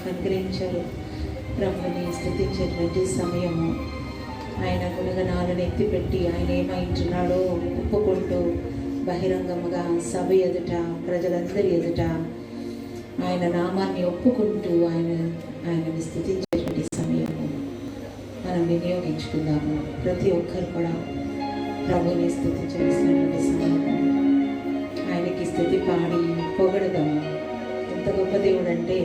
మనకు అనుగ్రహించారు. ప్రభుని స్తుతించేటువంటి సమయము, ఆయన గుణగణాలను ఎత్తిపెట్టి ఆయన ఏమైంటున్నాడో ఒప్పుకుంటూ బహిరంగముగా సభ ఎదుట, ప్రజలందరి ఎదుట ఆయన నామాన్ని ఒప్పుకుంటూ ఆయనని స్తుతించేటువంటి సమయము మనం వినియోగించుకుందాము. ప్రతి ఒక్కరు కూడా ప్రభుని స్తుతించవలసినటువంటి సమయము. ఆయనకి స్తుతి పాడి పొగడదాము. ఎంత గొప్ప దేవుడు అంటే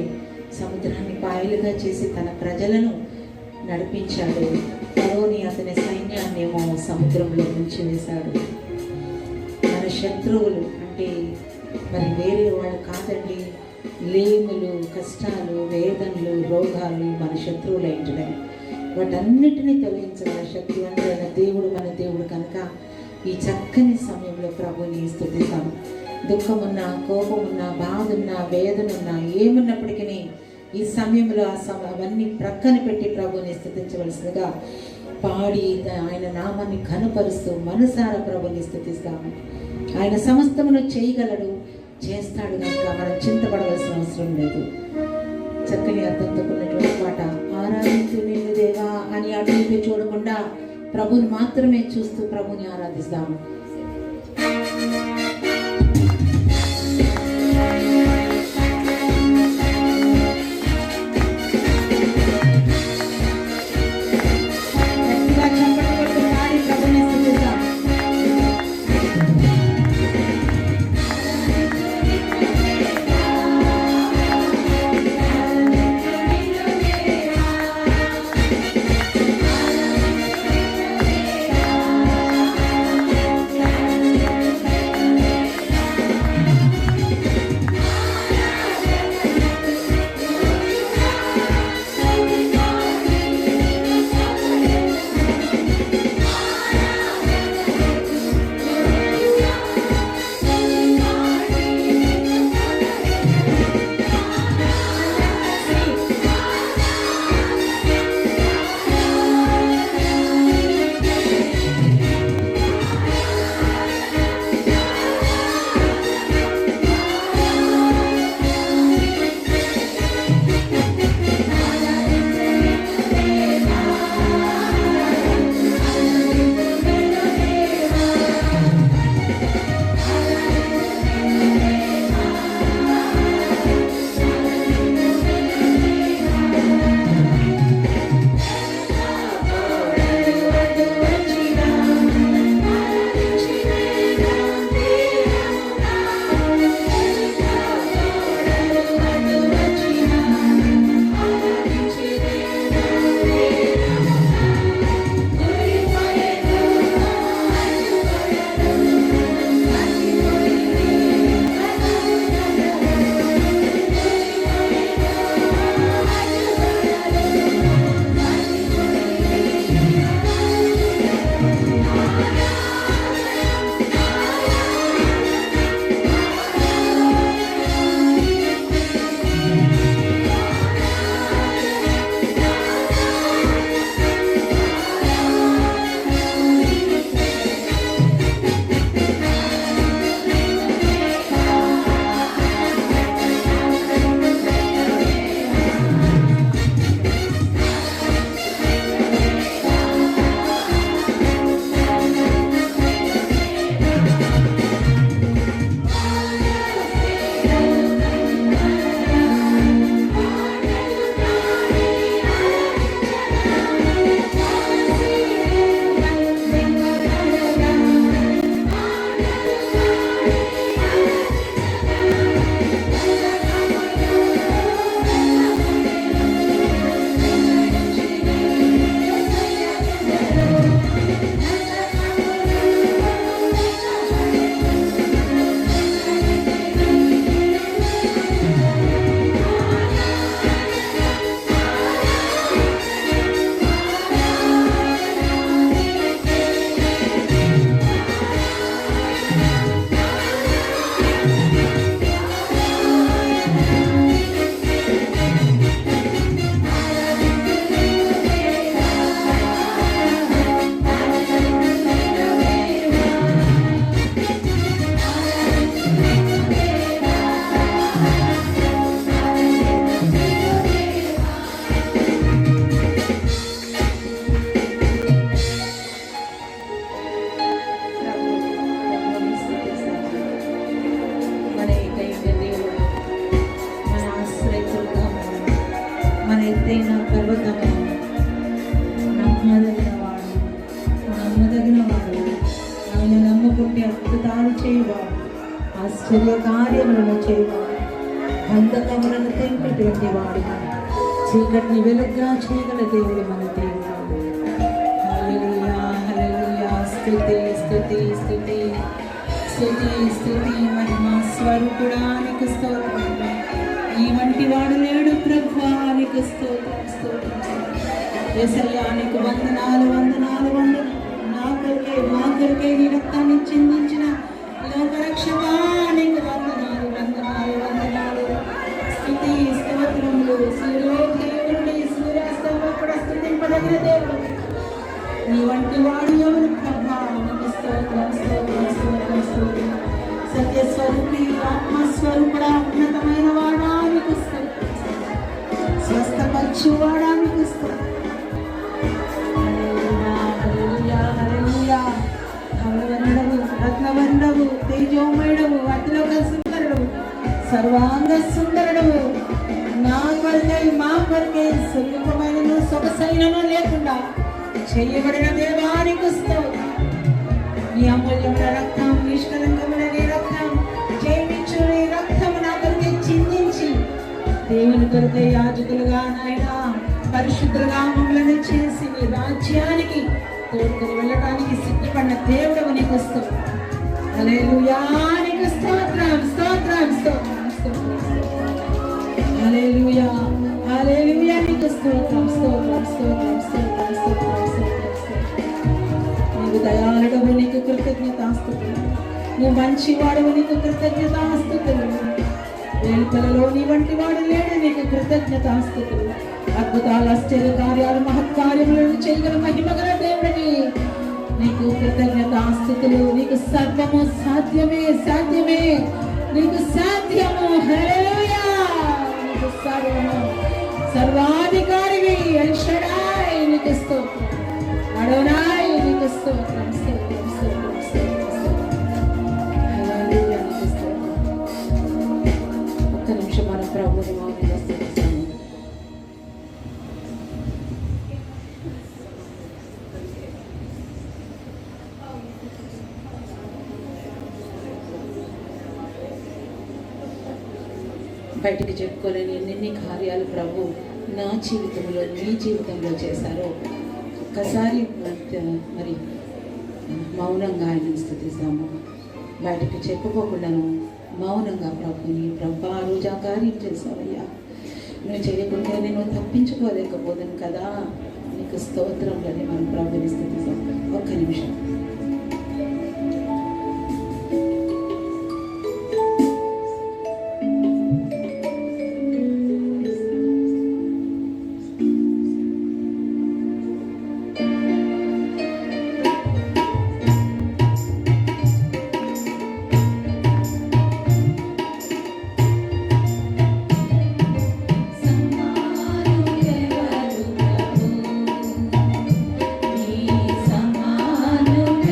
సముద్రాన్ని పాయలుగా చేసి తన ప్రజలను నడిపించాడు. ఫరోని అతని సైన్యాన్ని ఏమో సముద్రంలో ముంచివేశాడు. మన శత్రువులు అంటే మరి వేరే వాళ్ళు కాదండి, లేములు, కష్టాలు, వేదనలు, రోగాలు మన శత్రువులు ఏంటనే వాటన్నిటినీ తొలగించగల శక్తివంతుడైన దేవుడు మన దేవుడు కనుక ఈ చక్కని సమయంలో ప్రభుని స్తుతిస్తాం. దుఃఖమున్నా, కోపమున్నా, బాధున్నా, వేదనున్నా, ఏమున్నప్పటికీ ఈ సమయంలో అవన్నీ ప్రక్కన పెట్టి ప్రభుని స్తుతించవలసిందిగా పాడి ఆయన నామాన్ని ఘనపరుస్తూ మనసారా ప్రభుని స్తుతిస్తాము. ఆయన సమస్తమును చేయగలడు, చేస్తాడు కనుక మనం చింతపడవలసిన అవసరం లేదు. చక్కని అర్థంతో ఉన్నటువంటి పాట, ఆరాధించు నిన్ను దేవా అని అటు ఇటు చూడకుండా ప్రభుని మాత్రమే చూస్తూ ప్రభుని ఆరాధిస్తాము. ఉండి అద్భుతాలు చేయవాడు, ఆశ్చర్య కార్యములను చేయవాడు, బంధకములను తెంపేటువంటి వాడు, చీకటిని వెలుగ్గా చేయగల దేవుడు మన దేవుడు. హల్లెలూయా హల్లెలూయా. స్తుతి స్తుతి స్తుతి స్తుతి స్తుతి. మహిమా స్వరూపుడా నీకు స్తోత్రం. ఈ వంటి వాడు లేడు ప్రభువా, నీకు స్తోత్రం స్తోత్రం. యేసయ్యా నీకు వందనాలు వందనాలు వందనాలు. మా కొరకే నీ రక్తాన్ని చిందించిన లోకరక్షకా నీకు వందనాలు వందనాలు వందనాలు. స్తుతి స్తోత్రములు. సూర్యోదయుడి సూర్యాస్తమం కూడా స్తుతింపదగిన దేవుడు. నీ వంటి వాడు ఎవరు ప్రభా, నీకు స్తోత్రం స్తోత్రం స్తోత్రం స్తోత్రం. సత్యస్వరూపి ఆత్మస్వరూపుడా ఉన్నతమైన వాడా నీకు స్తోత్రం. స్వస్థపరచువాడా నీకు స్తోత్రం. రత్నవర్ణవు తేజోమయుడవు అతిలోక సుందరుడు సర్వాంగ సుందరుడు. నా కొరకై మా కొరకై స్వరూపమైన సొగసైనను లేకుండా చేయబడిన దేవానికి స్తోత్రం. నీ అమూల్యమైన రక్తం, నిష్కలంకమైన నీ రక్తం, జయించు నీ రక్తం నా కొరకై చిందించి దేవుని కొరకై యాజకులుగా నాయన పరిశుద్ధులుగా మమ్మల్ని చేసి నీ రాజ్యానికి తోడుకొని వెళ్ళడానికి సిద్ధపడిన దేవుడు నీకు స్తోత్రం. హల్లెలూయా నీకు స్తోత్రం స్తోత్రం స్తోత్రం స్తోత్రం. హల్లెలూయా హల్లెలూయా నీకు స్తోత్రం స్తోత్రం స్తోత్రం స్తోత్రం స్తోత్రం స్తోత్రం. నీవు దయాళుడవు, నీకు కృతజ్ఞతాస్తుతులు. నువ్వు మంచివాడవు, నీకు కృతజ్ఞతాస్తుతులు. వేలుకలలో నీ వంటి వాడు లేడు, నీకు కృతజ్ఞతాస్తుతులు. అద్భుతాలు ఆశ్చర్య కార్యాలు మహత్కార్యములను చేయగల మహిమగల దేవుడిని నీకు కృతజ్ఞతాస్తుతులు. నీకు సర్వము సాధ్యమే సాధ్యమే, నీకు సాధ్యము. హల్లెలూయా నీకు సర్వము. సర్వాధికారివి ఎల్ షడాయ్ నీకు స్తోత్రం. అడోనాయ్ నీకు స్తోత్రం స్తోత్రం స్తోత్రం స్తోత్రం. హల్లెలూయా నీకు స్తోత్రం. ఒక్క నిమిషం మన ప్రభువుని మౌనంగా స్తుతిస్తాము. బయటికి చెప్పుకోలేని ఎన్ని కార్యాలు ప్రభు నా జీవితంలో నీ జీవితంలో చేశారో ఒక్కసారి మరి మౌనంగా ఆయన స్థుతిస్తాము. బయటికి చెప్పుకోకుండాను మౌనంగా ప్రభుని ప్రభు ఆ రోజు ఆ కార్యం చేశావయ్యా, నువ్వు చేయకుంటే నేను తప్పించుకోలేకపోతాను కదా, నీకు స్తోత్రంలోనే మనం ప్రభుని స్థుతిస్తాం. ఒక్క నిమిషం. సమానుడెవరు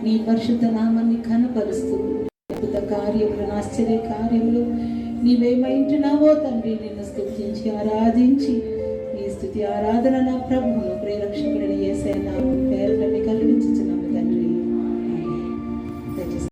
నీ పరిశుద్ధ నామాన్ని కనపరుస్తూ అద్భుత కార్యములు ఆశ్చర్య కార్యములు నీవేమైంటున్నావో తండ్రి నిన్ను స్తుతించి ఆరాధించి ఈ స్తుతి ఆరాధన నా ప్రభువును ప్రియరక్షకుడిని యేసయ్య నామమున పేరట మీకు అర్పించుచున్నాము